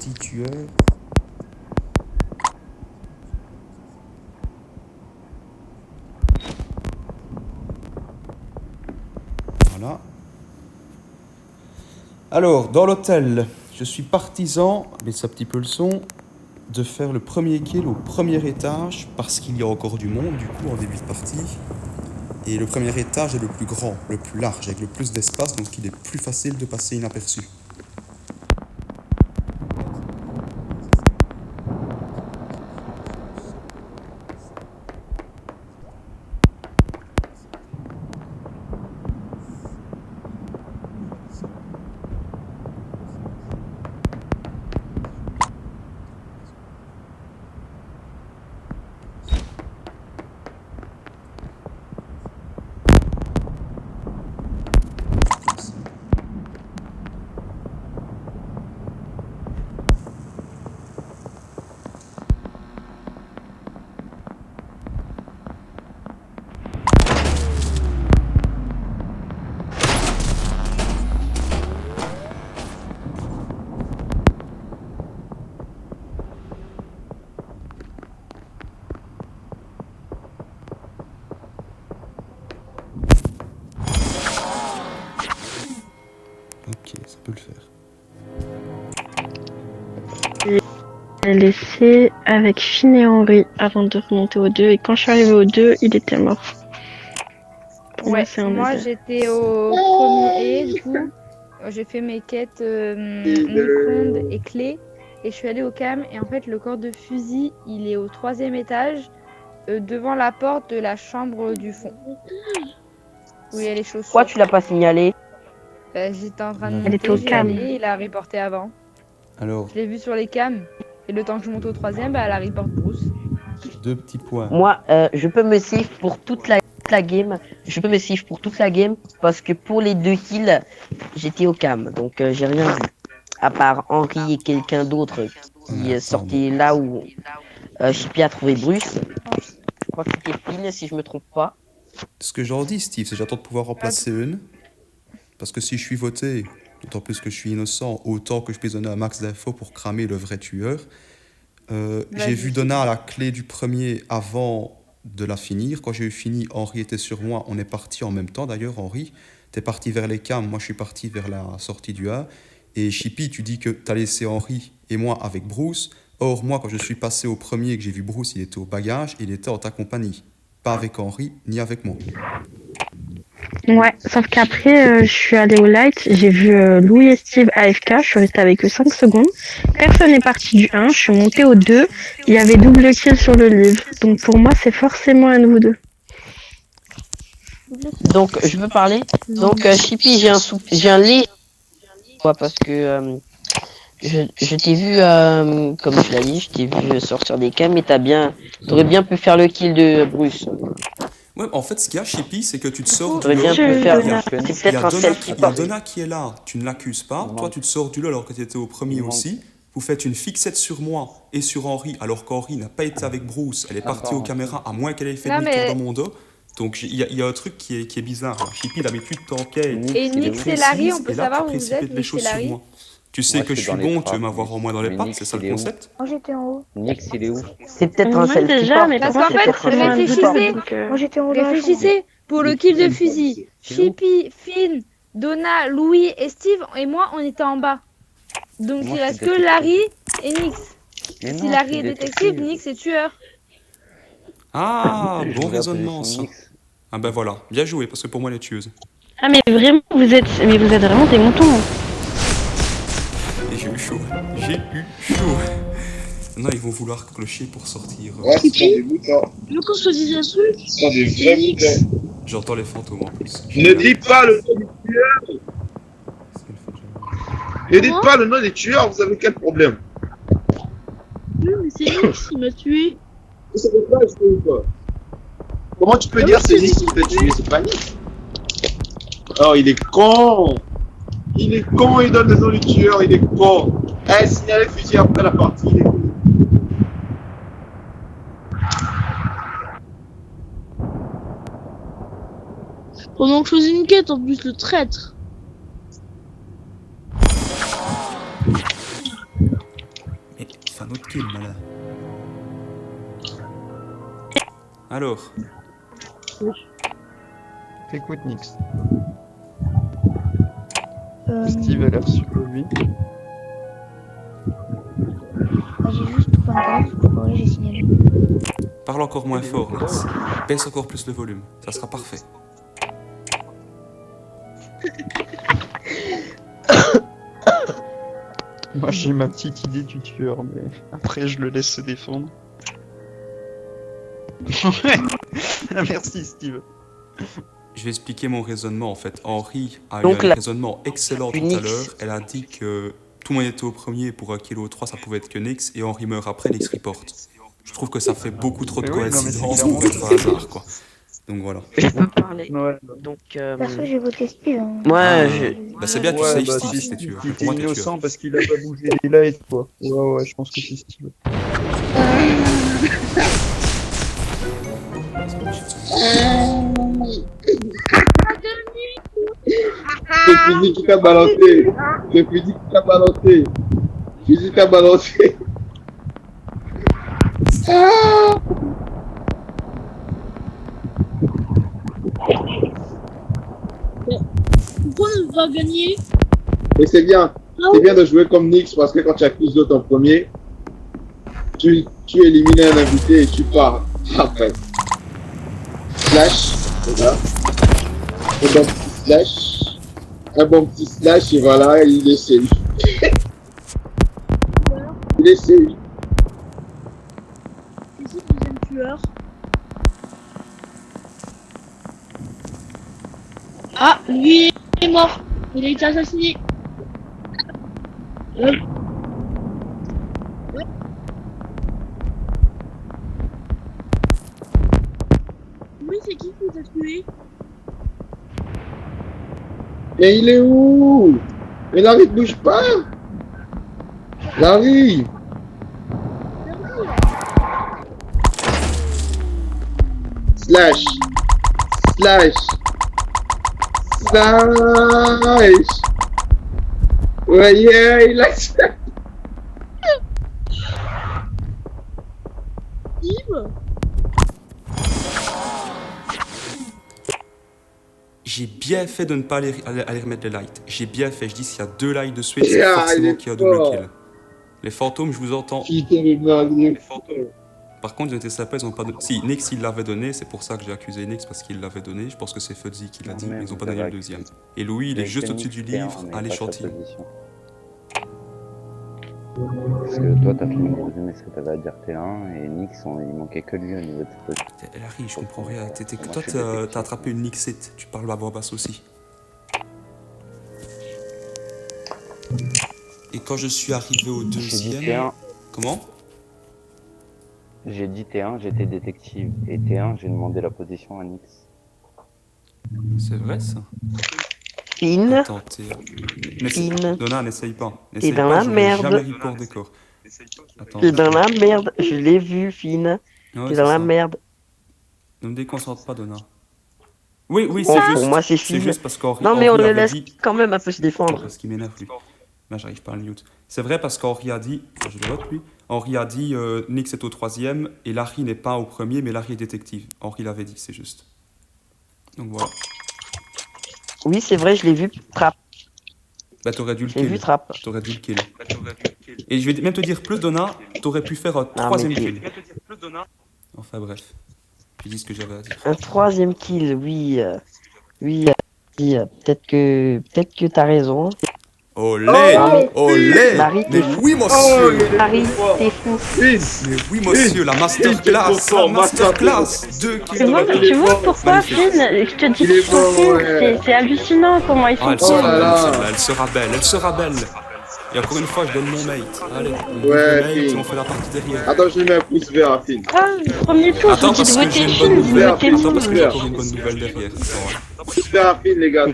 sortie tueur. Voilà. Alors, dans l'hôtel, je suis partisan, mais c'est un petit peu le son, de faire le premier kill au premier étage parce qu'il y a encore du monde, du coup, en début de partie. Et le premier étage est le plus grand, le plus large, avec le plus d'espace, donc il est plus facile de passer inaperçu. Ok, ça peut le faire. J'ai laissé avec Finn et Henri avant de remonter au 2 et quand je suis arrivée au 2, il était mort. Pour Ouais, c'est un moi des deux. j'étais au premier et du coup j'ai fait mes quêtes micro-ondes et clés et je suis allée au cam et en fait le corps de fusil il est au 3e étage devant la porte de la chambre du fond où il y a les chaussures. Pourquoi tu l'as pas signalé? J'étais en train de Elle était au monter, j'ai cam. allé, il a reporté avant. Alors, Je l'ai vu sur les cams et le temps que je monte au 3e, elle a report Bruce. deux petits points. Moi, je peux me save pour toute la game. Je peux me save pour toute la game parce que pour les 2 kills, j'étais au cam. Donc, j'ai rien vu. À part Henri et quelqu'un d'autre qui est sorti là où Chippy a trouvé Bruce. Je crois que c'était Finn, si je me trompe pas. Ce que j'en dis, Steve, c'est que j'attends de pouvoir remplacer une. Parce que si je suis voté, d'autant plus que je suis innocent, autant que je puisse donner un max d'infos pour cramer le vrai tueur. J'ai vu Donna à la clé du premier avant de la finir. Quand j'ai eu fini, Henri était sur moi. On est parti en même temps d'ailleurs, Henri. T'es parti vers les cams, moi je suis parti vers la sortie du A. Et Chippy, tu dis que t'as laissé Henri et moi avec Bruce. Or, moi, quand je suis passé au premier et que j'ai vu Bruce, il était au bagage, il était en ta compagnie. Pas avec Henri, ni avec moi. Ouais, sauf qu'après, je suis allée au light, j'ai vu Louis et Steve AFK, je suis restée avec eux 5 secondes. Personne n'est parti du 1, je suis montée au 2, il y avait double kill sur le livre. Donc pour moi, c'est forcément un de vous deux. Donc, je veux parler. Donc, Chippy, j'ai un lit. Quoi, parce que je t'ai vu, comme tu l'as dit, je t'ai vu sortir des cams et t'aurais bien pu faire le kill de Bruce. Ouais, en fait, ce qu'il y a, Chippy, c'est que tu te sors du T'aurais bien lot. pu faire. Il y a- C'est il y peut-être a un Donna, selfie il y a pas. Donna qui est là, tu ne l'accuses pas. Toi, tu te sors du lot alors que tu étais au premier aussi. Vous faites une fixette sur moi et sur Henri, alors qu'Henri n'a pas été avec Bruce. Elle est partie aux caméras, à moins qu'elle ait fait Non, demi-tour mais- dans mon dos. Donc, il y a un truc qui est bizarre. Là. Chippy, d'habitude, t'enquête. Et Nix et Larry, on peut Et là, savoir tu où vous précipites êtes, les Nix et choses sur Larry? moi. Tu sais Moi, que je je suis suis dans les bon, tu veux trappes, m'avoir au moins dans les mais pattes, Nix, c'est ça il le est où? concept? Moi j'étais en haut. Nix, il est où? C'est peut-être un Moi selfie déjà, pas. mais Parce pour moi, qu'en c'est fait, forcément un de vous deux. réfléchissez. Donc, Moi j'étais en haut dans la chambre. Réfléchissez, pour le kill de fusil, Chippy, Finn, Donna, Louis et Steve et moi, on était en bas. Donc Moi, il je reste suis que détective. Larry et Nix. Mais Si non, Larry je est suis détective, détective. Nix est tueur. Ah, Je bon voulais la raisonnement, position ça. Nix. Ah ben voilà, bien joué, parce que pour moi, elle est tueuse. Ah mais vraiment, vous êtes vraiment des moutons. Hein. Et j'ai eu chaud. J'ai eu chaud. Non, ils vont vouloir clocher pour sortir. Ouais, ce sont des moutons. Tu veux qu'on se dise un truc? Ce sont des vrais moutons. J'entends les fantômes en plus. Ne dites pas le nom des tueurs. Ne dites pas le nom des tueurs, vous avez quel problème? Oui, mais c'est Nix qui m'a tué. Vous savez pas, je sais pas. Comment tu peux dire c'est Nix qui t'a tué? C'est pas Nix. Oh, il est con. Il est con, il donne le nom du tueur, il est con. Eh, signalez le fusil après la partie, il est con. Pendant que je faisais une quête, en plus, le traître. Alors, T'écoutes, Nix. Steve a l'air sur lui. J'ai juste trouvé un tarif, pour j'ai signalé. parle encore moins fort, Nix. Baisse encore plus le volume, ça sera parfait. Moi j'ai ma petite idée du tueur, mais après je le laisse se défendre. Merci Steve. Je vais expliquer mon raisonnement en fait. Henri a Donc, eu un la- raisonnement excellent tout à Nix. l'heure. Elle a dit que tout le monde était au premier pour un kilo 3, ça pouvait être que Nix, et Henri meurt après, Nix reporte. Je trouve que ça fait beaucoup trop de Mais oui, non, mais c'est coïncidences clairement pour être un hasard, quoi. Donc voilà. Je peux parler. Ouais, Donc, Perso, j'ai voté Steve. Hein. moi, Ah, je... bah c'est bien, tu ouais, saves bah, Steve si si t'es tueur. il Pour moi, était t'es tueur. innocent parce qu'il a pas bougé les lights, quoi. Ouais, je pense que c'est Steve. C'est Fusil qui t'a balancé. C'est Fusil qui t'a balancé. Fusil t'a balancé. Ah! Pourquoi on va gagner? Et c'est bien. C'est bien de jouer comme Nix parce que quand tu accuses l'autre en premier, tu élimines un invité et tu pars après. Slash, voilà. Un bon petit slash. Un bon petit slash et voilà, il est safe. Il est safe. Et c'est le deuxième tueur. Ah, lui est mort. Il a été assassiné. Ouais. Oui, c'est qui t'a tué? Mais il est où? Mais Larry ne bouge pas. Larry. Slash. Slash. Slash. Ouais, yeah, il a Steve? J'ai bien fait de ne pas aller remettre les lights. J'ai bien fait. Je dis s'il y a 2 lights de suite, c'est Yeah, il forcément est qu'il y a double fort. kill. Les fantômes, je vous entends. Putain, le mec, il est fort. Par contre, ils ont été sympas, ils ont pas donné. Si, Nix, il l'avait donné, c'est pour ça que j'ai accusé Nix, parce qu'il l'avait donné. Je pense que c'est Fuzzy qui l'a dit, mais ils ont pas donné le deuxième. Et Louis, il est juste au-dessus du livre, à l'échantillon. Parce que toi, t'as fini de résumer ce que t'avais à dire T1 et Nix, il manquait que lui au niveau de ce truc. Larry, je comprends rien. Toi, t'as attrapé une Nixette. Tu parles à voix basse aussi. Et quand je suis arrivé au J'ai dit deuxième. T1, Comment? j'ai dit T1, j'étais détective. Et T1, j'ai demandé la position à Nix. C'est vrai ça? Fine. Attends, Fine. Donna, n'essaye pas. T'es N'essaye dans pas, la j'aurais merde. jamais report des corps. Attends. T'es dans la merde. Je l'ai vu, Fine. Ouais, T'es c'est dans la ça. merde. Ne me déconcentre pas, Donna. Oui, Bon, c'est juste. pour moi, c'est C'est Fine. juste parce qu'Henri. Non, mais on Henri le avait laisse dit- quand même un peu se défendre. Parce qu'il m'énerve, lui. Là, j'arrive pas à le mute. C'est vrai parce qu'Henri a dit. Je le vote, lui. Henri a dit Nix est au troisième et Larry n'est pas au premier, mais Larry est détective. Henri l'avait dit, c'est juste. Donc voilà. Oui, c'est vrai, je l'ai vu. Trap. Bah, t'aurais dû le J'ai vu kill. Trap. T'aurais dû le kill. Et je vais même te dire plus, Donna, t'aurais pu faire un Ah, troisième mais kill. Enfin bref. Je dis ce que j'avais à dire. Un troisième kill, oui. Oui, oui, peut-être que t'as raison. Olé! Oh, Olé! Marie, Mais t'es fou. oui, monsieur! Marie, t'es fou. Vite. Mais oui, monsieur, la masterclass! La masterclass! 2 kills de la Tu vois pourquoi, Finn? Je te dis Il est qu'ils sont bon, cool. ouais. C'est hallucinant comment ils Ah, sont elle sera cool. là belle, là. celle-là, elle sera belle, elle sera belle! Et encore une fois, je donne mon mate. Allez, on Ouais, le mate et Finn. on fait la partie derrière. Attends, je lui mets un pouce vert à Finn. Ah, premier tour, Attends, vous dites parce que j'ai voter une bonne Finn, vous nouvelle. votez Attends, parce que j'ai nous. encore une bonne nouvelle derrière. Attends, ouais. Pouce vert à Finn, les gars.